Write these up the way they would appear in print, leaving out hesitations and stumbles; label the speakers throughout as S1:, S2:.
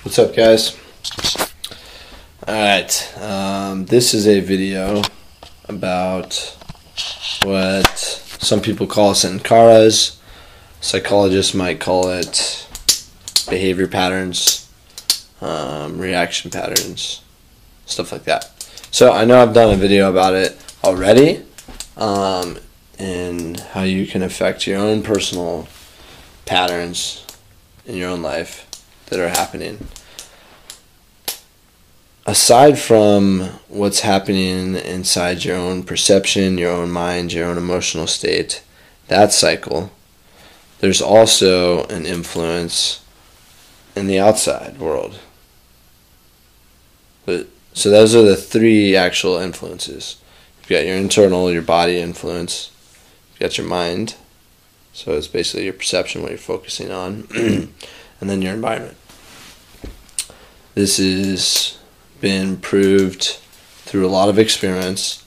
S1: What's up, guys? Alright, this is a video about what some people call sankaras. Psychologists might call it behavior patterns, reaction patterns, stuff like that. So I know I've done a video about it already, and how you can affect your own personal patterns in your own life that are happening. Aside from what's happening inside your own perception, your own mind, your own emotional state, that cycle, there's also an influence in the outside world. So those are the three actual influences. You've got your internal, your body influence. You've got your mind. So it's basically your perception, what you're focusing on. And then your environment. This has been proved through a lot of experiments.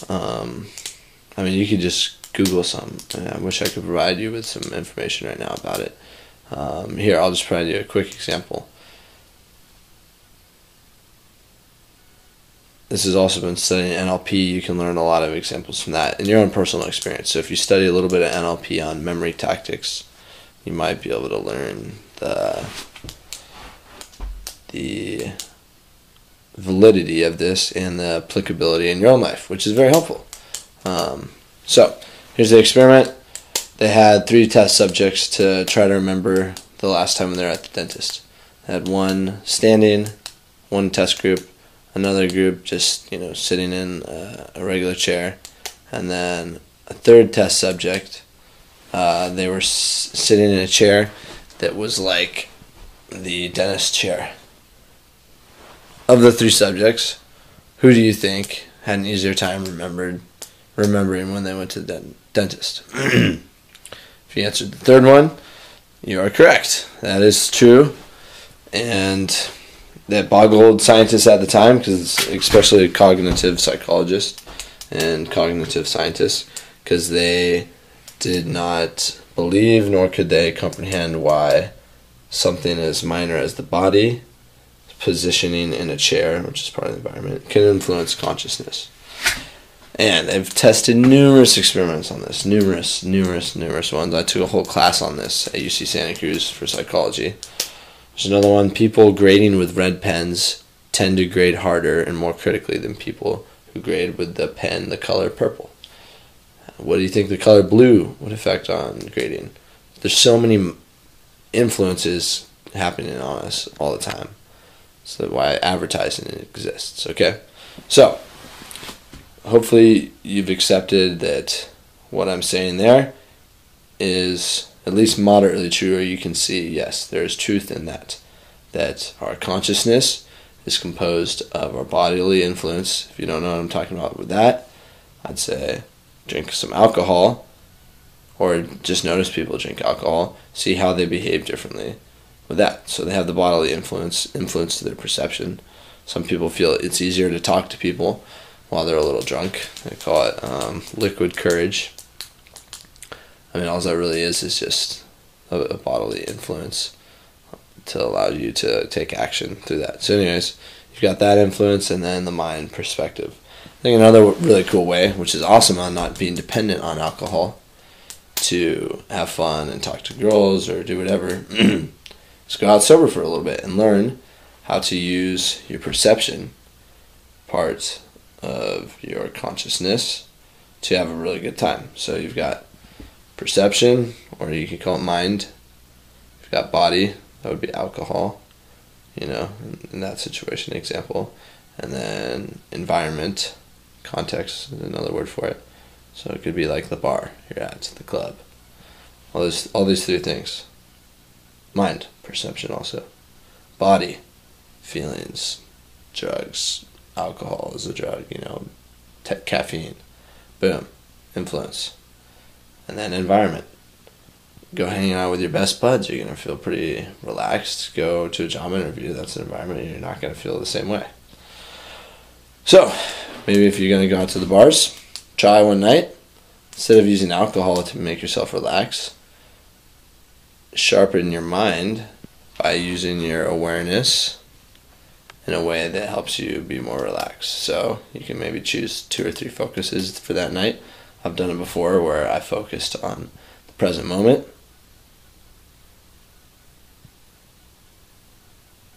S1: You could just Google some. I wish I could provide you with some information right now about it. Here, I'll just provide you a quick example. This has also been studying NLP. You can learn a lot of examples from that in your own personal experience. So if you study a little bit of NLP on memory tactics, you might be able to learn the validity of this and the applicability in your own life, which is very helpful. So here's the experiment. They had 3 test subjects to try to remember the last time they were at the dentist. They had one standing, one test group, another group just sitting in a regular chair, and then a third test subject. They were sitting in a chair that was like the dentist chair. Of the 3 subjects, who do you think had an easier time remembering when they went to the dentist? If you answered the third one, you are correct. That is true. And that boggled scientists at the time, because especially cognitive psychologists and cognitive scientists, because they did not believe nor could they comprehend why something as minor as the body positioning in a chair, which is part of the environment, can influence consciousness. And they've tested numerous experiments on this, numerous ones. I took a whole class on this at UC Santa Cruz for psychology. There's another one. People grading with red pens tend to grade harder and more critically than people who grade with the pen the color purple. What do you think the color blue would affect on grading? There's so many influences happening on us all the time. So why advertising exists, okay? So, hopefully you've accepted that what I'm saying there is at least moderately true, or you can see, yes, there is truth in that. That our consciousness is composed of our bodily influence. If you don't know what I'm talking about with that, I'd say drink some alcohol, or just notice people drink alcohol, see how they behave differently with that. So they have the bodily influence to their perception. Some people feel it's easier to talk to people while they're a little drunk. They call it liquid courage. All that really is just a bodily influence to allow you to take action through that. So anyways, you've got that influence, and then the mind perspective. I think another really cool way, which is awesome on not being dependent on alcohol to have fun and talk to girls or do whatever, is go out sober for a little bit and learn how to use your perception part of your consciousness to have a really good time. So you've got perception, or you can call it mind. You've got body, that would be alcohol, in that situation example. And then environment, context is another word for it. So it could be like the bar you're at, the club. All these 3 things. Mind, perception also. Body, feelings, drugs, alcohol is a drug, caffeine. Boom, influence. And then environment. Go hanging out with your best buds, you're going to feel pretty relaxed. Go to a job interview, that's an environment you're not going to feel the same way. So, maybe if you're going to go out to the bars, try one night. Instead of using alcohol to make yourself relax, sharpen your mind by using your awareness in a way that helps you be more relaxed. So you can maybe choose 2 or 3 focuses for that night. I've done it before where I focused on the present moment.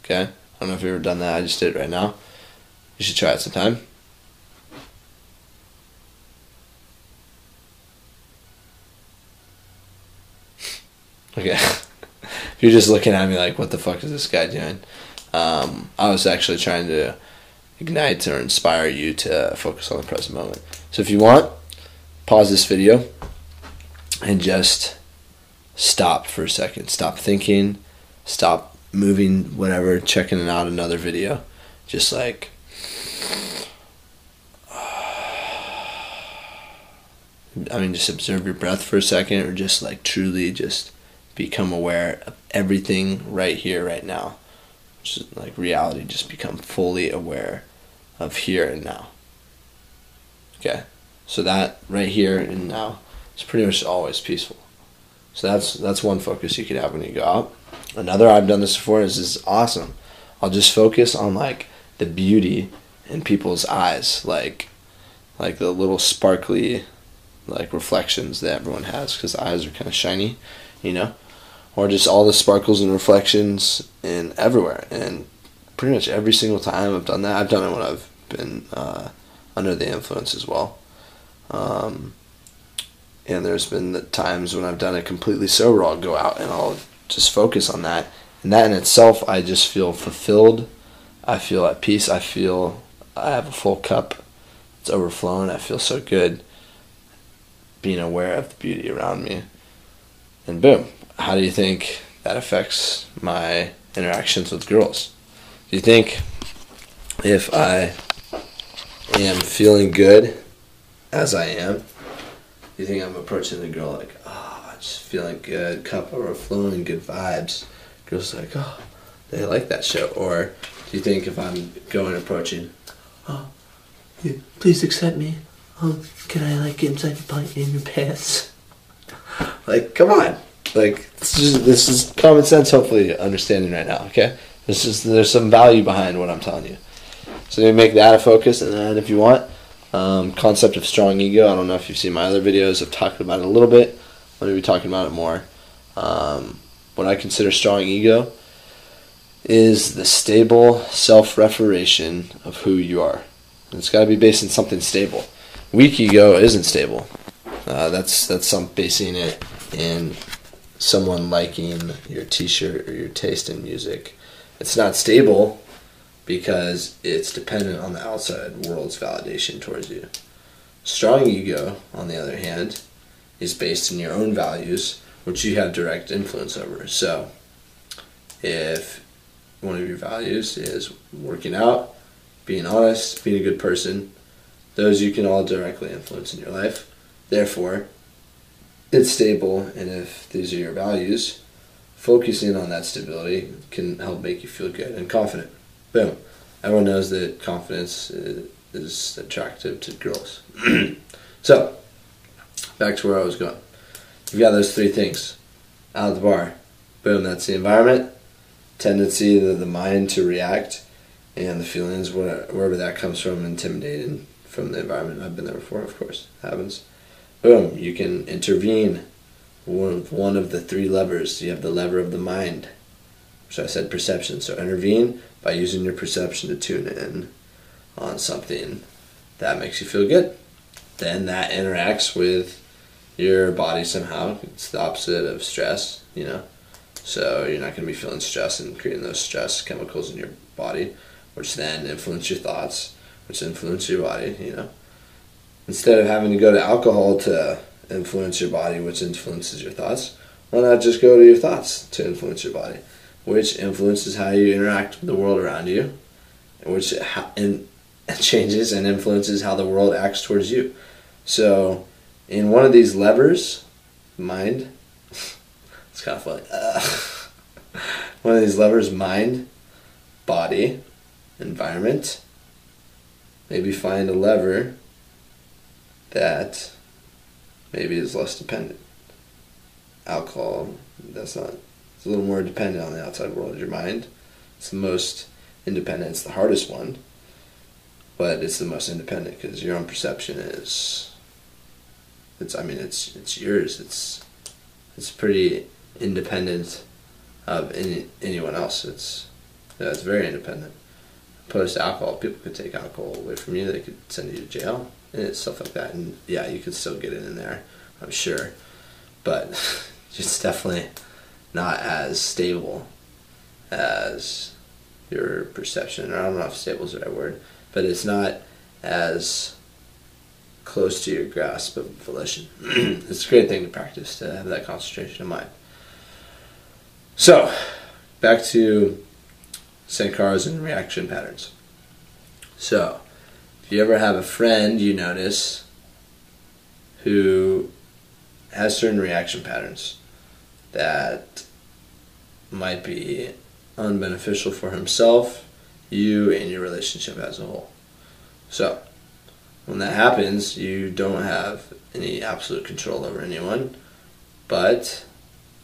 S1: Okay? I don't know if you've ever done that. I just did it right now. You should try it sometime. Okay. If you're just looking at me like, what the fuck is this guy doing? I was actually trying to ignite or inspire you to focus on the present moment. So if you want, pause this video and just stop for a second. Stop thinking, stop moving, whatever, checking out another video. Just like, just observe your breath for a second, or just like truly just become aware of everything right here, right now. Just like reality, just become fully aware of here and now. Okay, so that right here and now is pretty much always peaceful. So that's one focus you could have when you go out. Another, I've done this before, is awesome. I'll just focus on like the beauty in people's eyes, like the little sparkly like reflections that everyone has, because the eyes are kind of shiny, you know, or just all the sparkles and reflections in everywhere. And pretty much every single time I've done that, I've done it when I've been under the influence as well. And there's been the times when I've done it completely sober. I'll go out and I'll just focus on that. And that in itself, I just feel fulfilled. I feel at peace. I feel I have a full cup. It's overflowing. I feel so good being aware of the beauty around me. And boom, how do you think that affects my interactions with girls? Do you think if I am feeling good as I am, do you think I'm approaching the girl like, oh, just feeling good, cup overflowing, good vibes? Girls like, oh, they like that show. Or do you think if I'm approaching, oh, please accept me. Can I like get inside in your pants? Like, come on. Like, this is common sense, hopefully, understanding right now, okay? There's some value behind what I'm telling you. So you make that a focus, and then if you want, concept of strong ego. I don't know if you've seen my other videos. I've talked about it a little bit. I'm going to be talking about it more. What I consider strong ego is the stable self-referation of who you are. And it's got to be based on something stable. Weak ego isn't stable. That's some basing it in someone liking your t-shirt or your taste in music. It's not stable because it's dependent on the outside world's validation towards you. Strong ego, on the other hand, is based in your own values, which you have direct influence over. So, if one of your values is working out, being honest, being a good person, those you can all directly influence in your life. Therefore, it's stable, and if these are your values, focusing on that stability can help make you feel good and confident. Boom. Everyone knows that confidence is attractive to girls. So, back to where I was going. You've got those 3 things out of the bar. Boom, that's the environment, tendency of the mind to react, and the feelings, wherever that comes from, intimidated from the environment. I've been there before, of course. It happens. Boom, you can intervene with one of the 3 levers. You have the lever of the mind, which I said perception. So intervene by using your perception to tune in on something that makes you feel good. Then that interacts with your body somehow. It's the opposite of stress, you know. So you're not going to be feeling stress and creating those stress chemicals in your body, which then influence your thoughts, which influence your body, you know. Instead of having to go to alcohol to influence your body, which influences your thoughts, why not just go to your thoughts to influence your body, which influences how you interact with the world around you, which changes and influences how the world acts towards you. So, in one of these levers, mind, it's kind of funny. One of these levers, mind, body, environment, maybe find a lever that maybe is less dependent. Alcohol, it's a little more dependent on the outside world. Your mind, it's the most independent. It's the hardest one, but it's the most independent because your own perception is. It's yours. It's pretty independent of anyone else. It's very independent. Opposed to alcohol, people could take alcohol away from you. They could send you to jail and it's stuff like that. And yeah, you could still get it in there, I'm sure, but it's definitely not as stable as your perception. Or I don't know if stable is the right word, but it's not as close to your grasp of volition. It's a great thing to practice, to have that concentration of mind. So, back to sankaras and reaction patterns. So, if you ever have a friend you notice who has certain reaction patterns that might be unbeneficial for himself, you, and your relationship as a whole. So, when that happens, you don't have any absolute control over anyone, but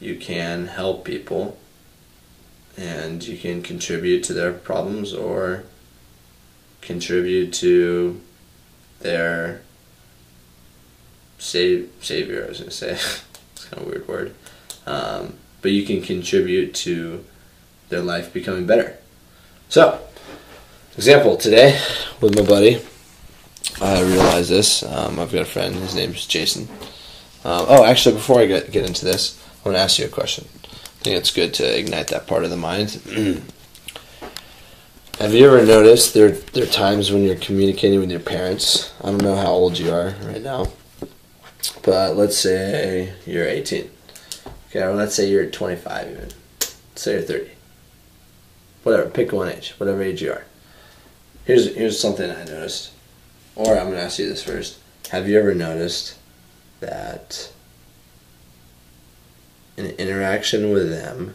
S1: you can help people and you can contribute to their problems or contribute to their savior, I was going to say. It's kind of a weird word. But you can contribute to their life becoming better. So, example, today with my buddy, I realized this. I've got a friend, his name's Jason. Actually, before I get into this, I want to ask you a question. I think it's good to ignite that part of the mind. Have you ever noticed there are times when you're communicating with your parents? I don't know how old you are right now, but let's say you're 18. Okay, or let's say you're 25 even. Let's say you're 30. Whatever, pick one age, whatever age you are. Here's something I noticed. Or I'm going to ask you this first. Have you ever noticed that an interaction with them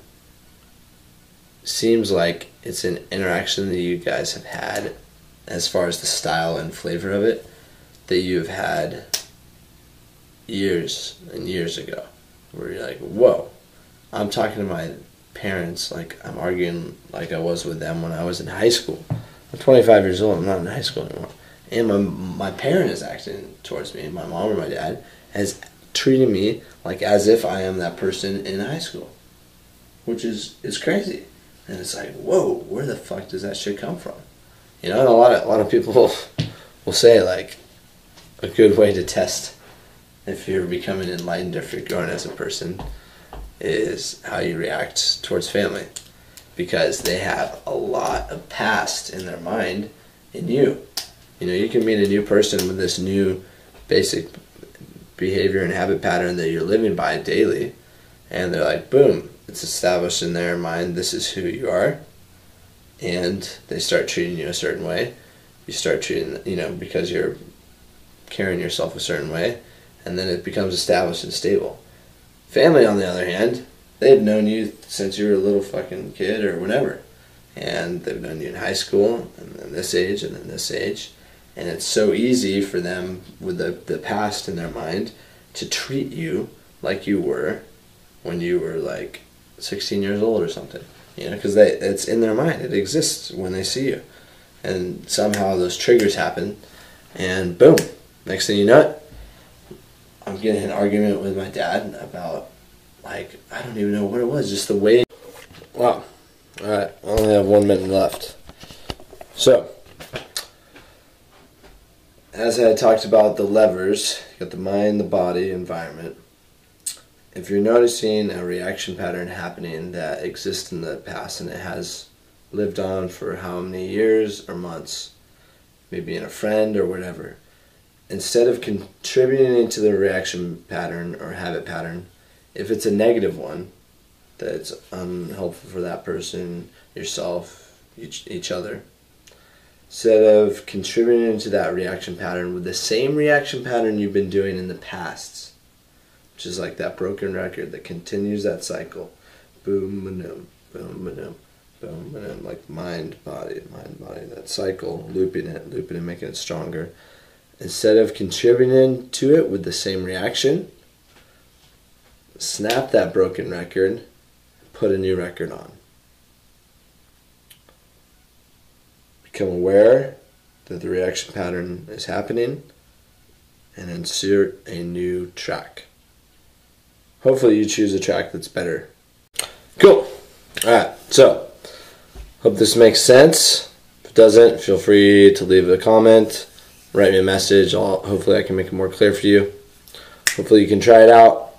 S1: seems like it's an interaction that you guys have had, as far as the style and flavor of it, that you've had years and years ago, where you're like, whoa, I'm talking to my parents like I'm arguing like I was with them when I was in high school. I'm 25 years old, I'm not in high school anymore. And my parent is acting towards me, my mom or my dad, as treating me like as if I am that person in high school, which is crazy. And it's like, whoa, where the fuck does that shit come from? You know, and a lot of people will say like a good way to test if you're becoming enlightened, if you're growing as a person, is how you react towards family, because they have a lot of past in their mind in you. You know, you can meet a new person with this new basic behavior and habit pattern that you're living by daily, and they're like, boom, it's established in their mind, this is who you are, and they start treating you a certain way. You start treating, because you're carrying yourself a certain way, and then it becomes established and stable. Family, on the other hand, they've known you since you were a little fucking kid or whatever, and they've known you in high school, and then this age, and then this age, and it's so easy for them, with the past in their mind, to treat you like you were when you were like 16 years old or something, because it's in their mind. It exists when they see you, and somehow those triggers happen, and boom, next thing you know it, I'm getting in an argument with my dad about, like, I don't even know what it was, just the way. Wow. Alright, I only have 1 minute left. So, as I talked about the levers, you got the mind, the body, environment. If you're noticing a reaction pattern happening that exists in the past and it has lived on for how many years or months, maybe in a friend or whatever, instead of contributing to the reaction pattern or habit pattern, if it's a negative one that's unhelpful for that person, yourself, each other, instead of contributing to that reaction pattern with the same reaction pattern you've been doing in the past, which is like that broken record that continues that cycle, boom, ba-doom, boom, ba-doom, boom, ba-doom, like mind, body, that cycle, looping it, making it stronger. Instead of contributing to it with the same reaction, snap that broken record, put a new record on. Become aware that the reaction pattern is happening and insert a new track. Hopefully you choose a track that's better. Cool. Alright, so hope this makes sense. If it doesn't, feel free to leave a comment, write me a message. Hopefully I can make it more clear for you. Hopefully you can try it out.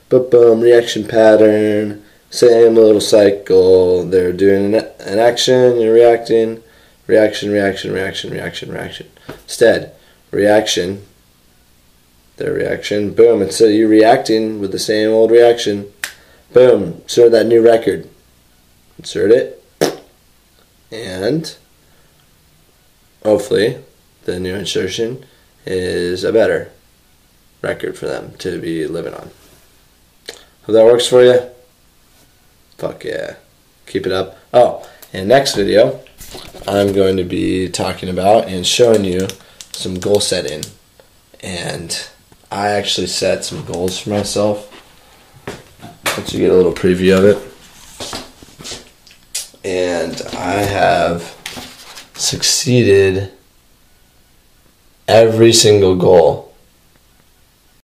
S1: But boom, reaction pattern, same little cycle. They're doing an action, you're reacting, reaction, reaction, reaction, reaction, reaction. Instead, reaction, their reaction, boom, instead of you reacting with the same old reaction, boom, insert that new record. Insert it, and hopefully the new insertion is a better record for them to be living on. Hope that works for you. Fuck yeah. Keep it up. Oh, in the next video, I'm going to be talking about and showing you some goal setting. And I actually set some goals for myself. Let you get a little preview of it. And I have succeeded every single goal